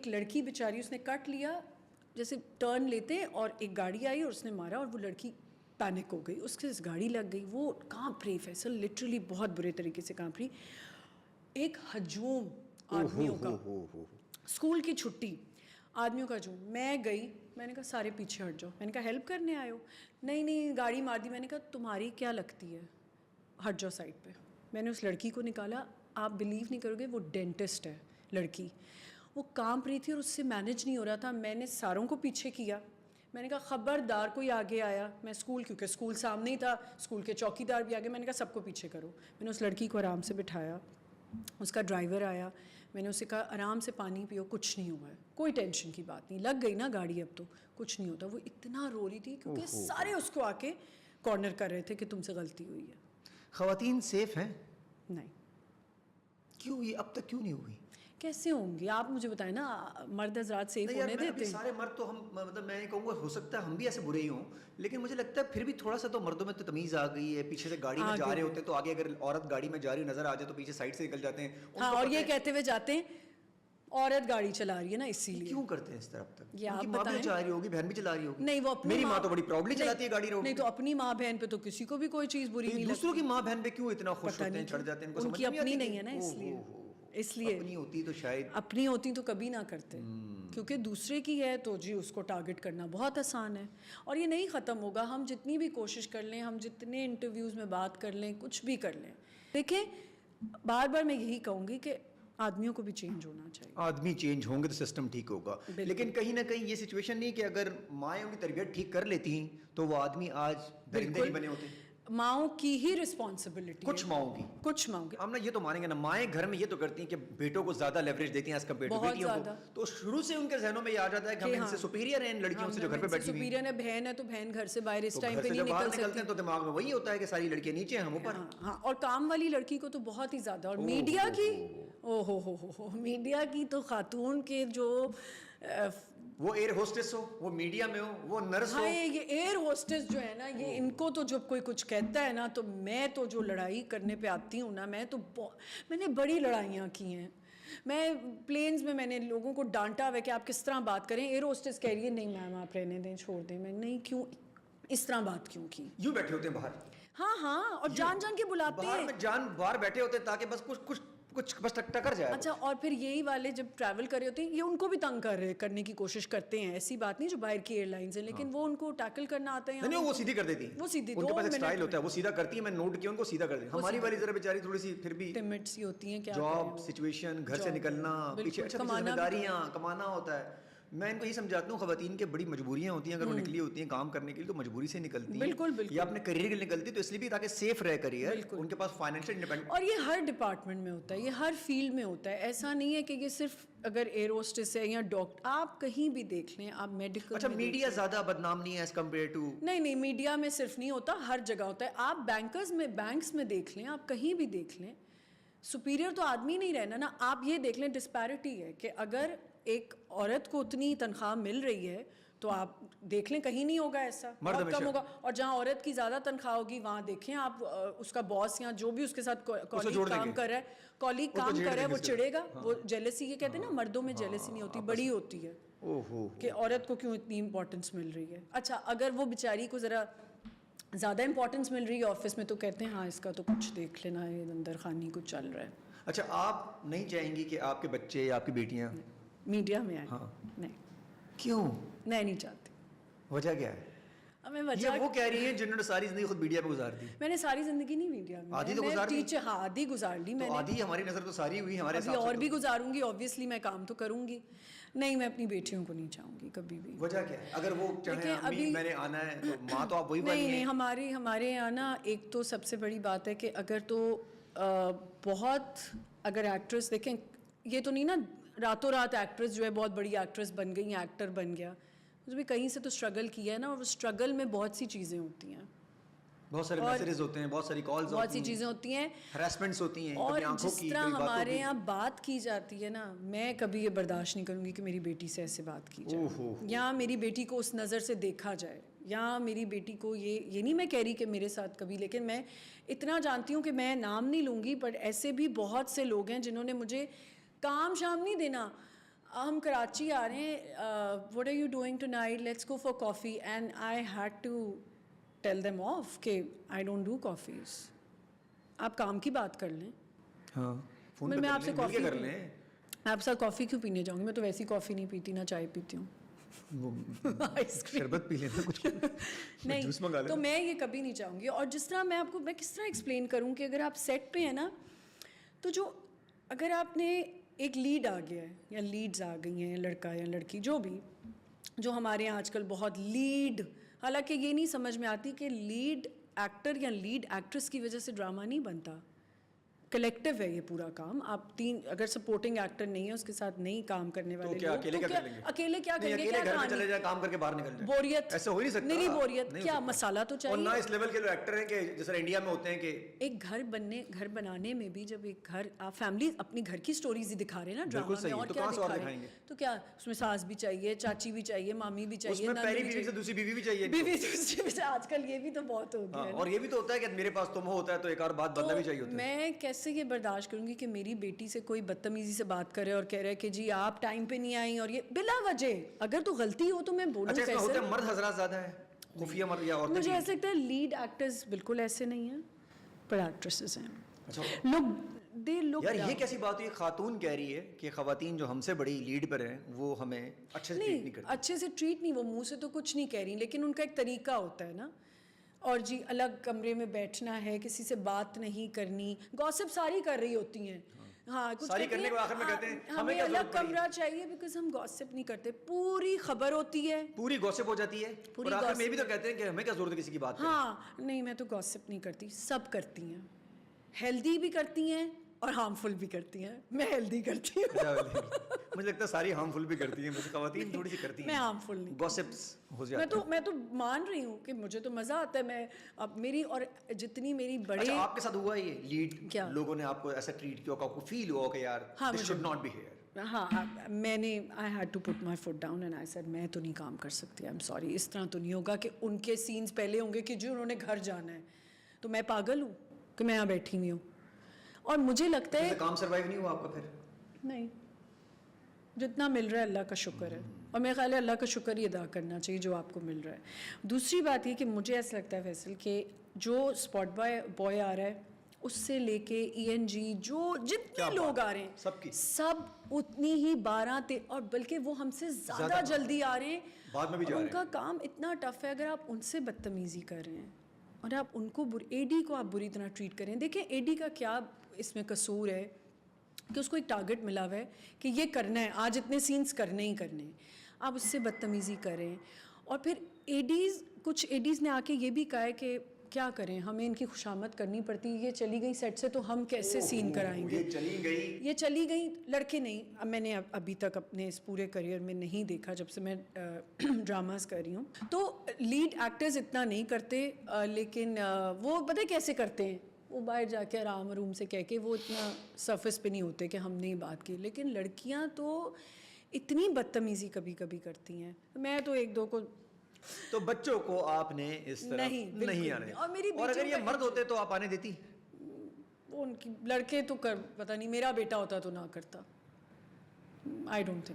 एक लड़की बेचारी, उसने कट लिया जैसे टर्न लेते, और एक गाड़ी आई और उसने मारा और वो लड़की पैनिक हो गई, उसके गाड़ी लग गई, वो कांप रही फैसल, लिटरली बहुत बुरे तरीके से कांप रही। एक हजूम आदमियों का, स्कूल की छुट्टी, आदमियों का हजूम। मैं गई, मैंने कहा सारे पीछे हट जाओ, मैंने कहा हेल्प करने आए हो? नहीं नहीं, गाड़ी मार दी। मैंने कहा तुम्हारी क्या लगती है, हट जाओ साइड पे। मैंने उस लड़की को निकाला, आप बिलीव नहीं करोगे, वो डेंटिस्ट है लड़की, वो कांप रही थी और उससे मैनेज नहीं हो रहा था। मैंने सारों को पीछे किया, मैंने कहा खबरदार कोई आगे आया, मैं स्कूल, क्योंकि स्कूल सामने ही था, स्कूल के चौकीदार भी आगे, मैंने कहा सबको पीछे करो। मैंने उस लड़की को आराम से बिठाया, उसका ड्राइवर आया, मैंने उसे कहा आराम से पानी पियो, कुछ नहीं हुआ है, कोई टेंशन की बात नहीं, लग गई ना गाड़ी, अब तो कुछ नहीं होता। वो इतना रो रही थी क्योंकि सारे उसको आके कॉर्नर कर रहे थे कि तुमसे गलती हुई है। ख़वातीन सेफ हैं? नहीं। क्यों, ये अब तक क्यों नहीं हुई? कैसे होंगी आप मुझे बताएं ना, मर्द हजरात सेफ होने देते हैं? सारे मर्द तो हम, मतलब मैं ये कहूँगा हो सकता है हम भी ऐसे बुरे ही हों, लेकिन मुझे लगता है फिर भी थोड़ा सा तो मर्दों में तो तमीज़ आ गई है। पीछे से गाड़ी में जा रहे होते हैं तो आगे अगर औरत गाड़ी में जा रही नजर आ जाए तो पीछे साइड से निकल जाते हैं। हाँ, और ये कहते हुए जाते हैं औरत गाड़ी चला रही है ना, इसीलिए। क्यों करते हैं इस तरफ तक? ये आप माँ भी चला रही होगी, बहन भी चला रही होगी। नहीं, वो अपनी मेरी माँ तो बड़ी प्राउडली चलाती है गाड़ी रोड। नहीं तो अपनी माँ बहन पे तो किसी को भी कोई चीज बुरी नहीं लगती। दूसरों की माँ बहन पे क्यों इतना खुश होते हैं, चढ़ जाते हैं? उनकी अपनी नहीं है ना, इसलिए अपनी होती तो शायद, अपनी होती तो कभी ना करते, क्योंकि दूसरे की है तो जी उसको टारगेट करना बहुत आसान है, और ये नहीं ख़त्म होगा। हम जितनी भी कोशिश कर लें, हम जितने इंटरव्यूज़ में बात कर लें, कुछ भी कर लें, देखें बार बार मैं यही कहूँगी कि आदमियों को भी चेंज होना चाहिए। आदमी चेंज होंगे तो सिस्टम ठीक होगा। लेकिन कहीं ना कहीं ये सिचुएशन नहीं कि अगर माएँ उनकी तरबियत ठीक कर लेती तो वो आदमी आज दरिंदे नहीं बने होते। माओं की ही रिस्पॉन्सिबिलिटी, कुछ माओं की हम ना ये तो मानेंगे ना, माएँ घर में ये तो करती हैं कि बेटों को ज्यादा लेवरेज देती हैं एज कम्पेयर टू बेटियों को, तो शुरू से उनके जहनों में ये आ जाता है कि हम इनसे सुपीरियर हैं इन लड़कियों से जो घर पे बैठी हुई। सुपीरियर है, बहन है तो बहन घर से बाहर इस टाइम पे नहीं निकल सकती, तो दिमाग में वही होता है कि सारी लड़कियां नीचे हैं, हम ऊपर। हाँ, और काम वाली लड़की को तो बहुत ही ज्यादा, और मीडिया की हो मीडिया की तो खातून के जो वो एयर होस्टेस हो, वो मीडिया में हो, वो नर्स हो, ये एयर होस्टेस जो है ना, ये इनको तो जब कोई कुछ कहता है ना, तो मैं तो जो लड़ाई करने पे आती हूँ ना, मैंने बड़ी लड़ाइयाँ की हैं। मैं प्लेन्स में मैंने लोगों को डांटा हुआ कि आप किस तरह बात करें। एयर होस्टेस कह रही है नहीं मैम आप रहने दें, छोड़ दें। मैं नहीं, क्यों इस तरह बात क्यों की? यूं बैठे होते हैं बाहर, हाँ, और जान के बुलाते हैं, बाहर बैठे होते हैं ताकि बस कुछ बस टक्कर जाए। अच्छा, और फिर यही वाले जब ट्रैवल कर रहे होते हैं, ये उनको भी तंग करने की कोशिश करते हैं। ऐसी बात नहीं जो बाहर की एयरलाइंस हैं, लेकिन वो उनको टैकल करना आता है। नहीं, वो सीधी कर देती है, वो सीधी, उनके पास एक स्टाइल होता है, वो सीधा करती है। मैं नोट किया, उनको सीधा कर देती। हमारी वाली जरा बेचारी थोड़ी सी फिर भी टिमिड सी होती है। क्या जॉब सिचुएशन, घर से निकलना, पीछे जिम्मेदारियां, कमाना होता है। मैं इनको ये समझाता हूँ खवातीन के बड़ी मजबूरियां होती हैं, अगर वो निकली होती हैं काम करने के लिए तो मजबूरी से निकलती हैं। बिल्कुल। या अपने करियर के लिए निकलती तो इसलिए भी ताकि सेफ रहे करियर, उनके पास फाइनेंशियल इंडिपेंडेंस। और ये हर डिपार्टमेंट में होता है, ये हर फील्ड में होता है। ऐसा नहीं है कि ये सिर्फ अगर एयर होस्टेस है या डॉक्टर, आप कहीं भी देख लें, आप मेडिकल। अच्छा, मीडिया ज्यादा बदनाम नहीं है एज कम्पेयर टू? नहीं, मीडिया में सिर्फ नहीं होता, हर जगह होता है। आप बैंक्स में देख लें, आप कहीं भी देख लें, सुपीरियर तो आदमी नहीं रहना ना। आप ये देख लें, डिस्पैरिटी है कि अगर एक औरत को उतनी तनख्वाह मिल रही है तो आप देख लें कहीं नहीं होगा ऐसा, बहुत कम होगा। और जहाँ औरत की ज़्यादा तनख्वाह होगी वहाँ देखें आप, उसका बॉस या जो भी उसके साथ कॉलीग काम कर रहा है, वो चिढ़ेगा। वो जेलसी, ये कहते हैं ना, मर्दों में जेलसी नहीं होती, बड़ी होती है कि औरत को क्यों इतनी इंपॉर्टेंस मिल रही है। अच्छा, अगर वो बेचारी को ज़रा ज़्यादा इंपॉर्टेंस मिल रही है ऑफिस में तो कहते हैं हाँ इसका तो कुछ देख लेना, ये अंदर खानी कुछ चल रहा है। अच्छा, आप नहीं चाहेंगी कि आपके बच्चे या आपकी बेटियाँ मीडिया में आए? हाँ। नहीं। क्यों नहीं चाहती? वजह क्या है? मैं वजह, ये वो कह रही है जिन्होंने सारी जिंदगी खुद मीडिया में गुजार दी। मैंने सारी जिंदगी नहीं मीडिया में, आधी तो गुजार दी। हाँ, आधी गुजार ली मैंने। आधी हमारी नजर तो सारी हुई, हमारे साथ और भी गुजारूंगी, ऑब्वियसली मैं काम तो करूंगी। नहीं, मैं अपनी बेटियों को नहीं चाहूंगी कभी भी। वजह क्या है? अगर वो चाहे अभी मैंने आना है तो माँ तो आप वही बनी है। नहीं, हमारे यहाँ ना एक तो सबसे बड़ी बात है कि अगर तो बहुत, अगर एक्ट्रेस देखें, ये तो नहीं ना रातों रात एक्ट्रेस जो है बहुत बड़ी एक्ट्रेस बन गई, एक्टर बन गया, उसने भी कहीं से तो स्ट्रगल किया है ना, और स्ट्रगल में बहुत सी चीज़ें होती हैं, बहुत सारे मैसेजेस होते हैं, बहुत सारी कॉल्स, बहुत सी चीज़ें होती हैं, हरासमेंट्स होती हैं, और जिस तरह हमारे यहाँ बात की जाती है ना, मैं कभी ये बर्दाश्त नहीं करूँगी कि मेरी बेटी से ऐसे बात की जाए, या मेरी बेटी को उस नज़र से देखा जाए, या मेरी बेटी को ये नहीं मैं कह रही कि मेरे साथ कभी, लेकिन मैं इतना जानती हूँ कि मैं नाम नहीं लूँगी, बट ऐसे भी बहुत से लोग हैं जिन्होंने मुझे काम शाम नहीं देना, हम कराची आ रहे हैं, what are you doing tonight, let's go for coffee, and I had to tell them off कि आई डोंट डू कॉफ़ीज़, आप काम की बात कर लें। हाँ, फोन मैं आपसे कॉफ़ी कर लें। मैं आपके साथ कॉफ़ी क्यों पीने जाऊँगी, मैं तो वैसी कॉफ़ी नहीं पीती, ना चाय पीती हूँ। शरबत पी लेना कुछ नहीं, जूस मंगा लेना। तो मैं ये कभी नहीं चाहूँगी। और जिस तरह मैं किस तरह एक्सप्लेन करूँ कि अगर आप सेट पे हैं ना, तो जो अगर आपने एक लीड आ गया है या लीड्स आ गई हैं, लड़का या लड़की जो भी, जो हमारे यहाँ आजकल बहुत लीड, हालांकि ये नहीं समझ में आती कि लीड एक्टर या लीड एक्ट्रेस की वजह से ड्रामा नहीं बनता, कलेक्टिव है ये पूरा काम। आप तीन अगर सपोर्टिंग एक्टर नहीं है, उसके साथ नहीं काम करने वाले तो क्या लोग, अकेले तो क्या करेंगे? अकेले क्या करेंगे? क्या घर में चले जाए, काम करके बाहर निकल जाए, बोरियत ऐसा हो ही नहीं सकता। नहीं बोरियत क्या, मसाला तो चाहिए। और ना इस लेवल के लोग एक्टर हैं कि जैसे इंडिया में होते हैं कि एक घर बनाने में भी, जब एक घर आप फैमिली अपनी घर की स्टोरीज ही दिखा रहे हैं ना ड्रामा में, और क्या दिखा रहे हैं, तो क्या उसमें सास भी चाहिए, चाची भी चाहिए, मामी भी चाहिए, उसमें पहली बीवी से दूसरी बीवी भी चाहिए, बीवी दूसरी भी। आजकल ये भी तो बहुत हो गया है। और ये भी तो होता है कि मेरे पास तुम होता है तो एक और बात बदला भी चाहिए होता है। मैं कैसे ये बर्दाश्त करूंगी कि मेरी बेटी से कोई बदतमीजी से बात करे और कह रहा है कि जी आप टाइम पे नहीं आई, और ये बिला वजह, अगर तो गलती हो तो मैं बोलूं कैसे? अच्छा, होता है मर्द हजरात ज्यादा है, खुफिया मर्द या औरतें। मुझे ऐसा लगता है लीड एक्टर्स बिल्कुल ऐसे नहीं हैं, पर एक्ट्रेसेस हैं। अच्छा, लोग यार ये कैसी बात हुई, खातून कह रही है कि खवातीन जो हमसे बड़ी लीड पर हैं वो हमें अच्छे से ट्रीट नहीं करती। अच्छे से ट्रीट नहीं, वो मुंह से तो कुछ नहीं कह रही, लेकिन उनका एक तरीका होता है ना। और जी अलग कमरे में बैठना है, किसी से बात नहीं करनी, गॉसिप सारी कर रही होती हैं। हाँ, कुछ सारी करने के आखिर में कहते हैं हमें अलग कमरा चाहिए, बिकॉज हम गॉसिप नहीं करते, पूरी खबर होती है, पूरी गॉसिप हो जाती है, और आखिर में भी तो कहते हैं कि हमें क्या जरूरत है किसी की बात करने। हाँ, नहीं मैं तो गॉसिप नहीं करती, सब करती हैं, हेल्दी भी करती हैं और हार्मफुल भी करती हैं। मैं हेल्दी करती हूँ। मुझे लगता है सारी हार्मफुल भी करती हैं, मुझे खवातीन थोड़ी सी करती हैं। मैं हार्मफुल नहीं, गॉसिप्स हो जाती मैं तो मान रही हूँ कि मुझे तो मज़ा आता है। मैं अब मेरी और जितनी मेरी बड़े। अच्छा, आपके साथ हुआ ये लीड क्या लोगों ने आपको ऐसा ट्रीट किया, आपको फील हुआ कि यार this should not be here? हाँ, मैंने I had to put my foot down and I said मैं तो नहीं काम कर सकती, आई एम सॉरी, इस तरह तो नहीं होगा कि उनके सीन्स पहले होंगे कि जी उन्होंने घर जाना है, तो मैं पागल हूँ कि मैं यहाँ बैठी हुई हूँ। और मुझे लगता है काम सर्वाइव नहीं हुआ आपका फिर? नहीं, जितना मिल रहा है अल्लाह का शुक्र है, और मेरे ख्याल है अल्लाह का शुक्र ही अदा करना चाहिए जो आपको मिल रहा है। दूसरी बात ये कि मुझे ऐसा लगता है फैसल कि जो स्पॉट बॉय आ रहा है उससे लेके ENG जो जितने लोग आ रहे हैं सब उतनी ही 12 और बल्कि वो हमसे ज़्यादा जल्दी आ रहे हैं, बाद में भी जा रहे हैं। उनका काम इतना टफ है, अगर आप उनसे बदतमीज़ी कर रहे हैं और आप उनको AD को आप बुरी तरह ट्रीट करें। देखें AD का क्या इसमें कसूर है कि उसको एक टारगेट मिला हुआ है कि ये करना है, आज इतने सीन्स करने ही करने हैं, आप उससे बदतमीज़ी करें। और फिर कुछ एडीज़ ने आके ये भी कहा है कि क्या करें, हमें इनकी खुशामद करनी पड़ती है, ये चली गई सेट से तो हम कैसे सीन कराएंगे। ये चली गई लड़के नहीं, अब मैंने अभी तक अपने इस पूरे करियर में नहीं देखा जब से मैं ड्रामास कर रही हूँ, तो लीड एक्टर्स इतना नहीं करते, लेकिन वो पता है कैसे करते हैं, वो बाहर जाके आराम रूम से कह के वो इतना सरफेस पे नहीं होते कि हमने ही बात की। लेकिन लड़कियां तो इतनी बदतमीज़ी कभी कभी करती हैं, मैं तो एक दो को। तो बच्चों को आपने इस तरह नहीं आने, और अगर ये मर्द होते तो आप आने देती? वो उनकी लड़के तो कर, पता नहीं, मेरा बेटा होता तो ना करता, आई डोंट थिंक।